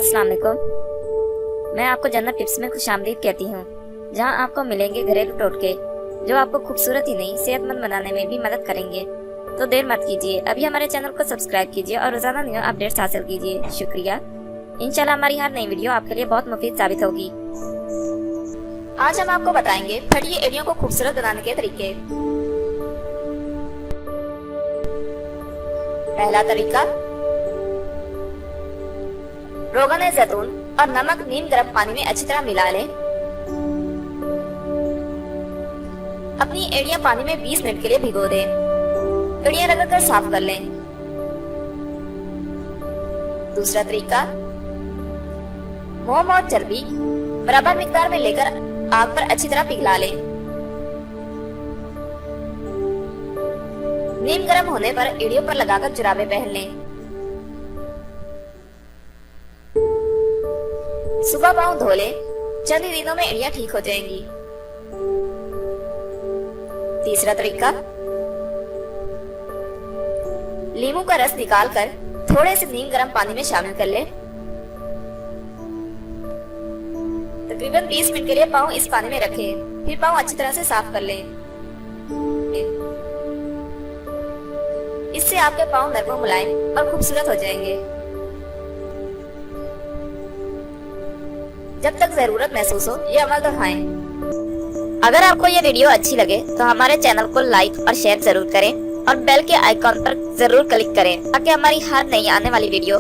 अस्सलाम वालेकुम। मैं आपको जन्नत टिप्स में खुशामदीद कहती हूँ, जहाँ आपको मिलेंगे घरेलू टोटके जो आपको खूबसूरत ही नहीं सेहतमंद बनाने में भी मदद करेंगे। तो देर मत कीजिए, अभी हमारे चैनल को सब्सक्राइब कीजिए और रोजाना न्यू अपडेट्स हासिल कीजिए। शुक्रिया। इंशाल्लाह हमारी हर नई वीडियो आपके लिए बहुत मुफीद साबित होगी। आज हम आपको बताएंगे फटी एड़ियों को खूबसूरत बनाने के तरीके। पहला तरीका, रोगन जैतून और नमक नीम गर्म पानी में अच्छी तरह मिला लें। अपनी एड़ियां पानी में 20 मिनट के लिए भिगो दें। एड़ियां रगड़कर साफ कर लें। दूसरा तरीका, मोम और चर्बी बराबर मिकदार में लेकर आग पर अच्छी तरह पिघला लें। नीम गर्म होने पर एड़ियों पर लगाकर जुराबे पहन लें। सुबह पाँव धो लें, चंद ही दिनों में एड़ियां ठीक हो जाएंगी। तीसरा तरीका, लीमू का रस निकालकर थोड़े से नीम गर्म पानी में शामिल कर लें। तकरीबन 20 मिनट के लिए पाँव इस पानी में रखें, फिर पाँव अच्छी तरह से साफ कर लें। इससे आपके पाँव नरम और मुलायम और खूबसूरत हो जाएंगे। जब तक जरूरत महसूस हो ये अमल दोहराएं। अगर आपको ये वीडियो अच्छी लगे तो हमारे चैनल को लाइक और शेयर जरूर करें और बेल के आइकॉन पर जरूर क्लिक करें ताकि हमारी हर नई आने वाली वीडियो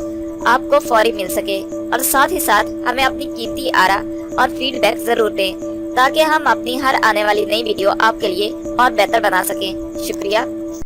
आपको फौरी मिल सके। और साथ ही साथ हमें अपनी कीमती आरा और फीडबैक जरूर दें ताकि हम अपनी हर आने वाली नई वीडियो आपके लिए और बेहतर बना सकें। शुक्रिया।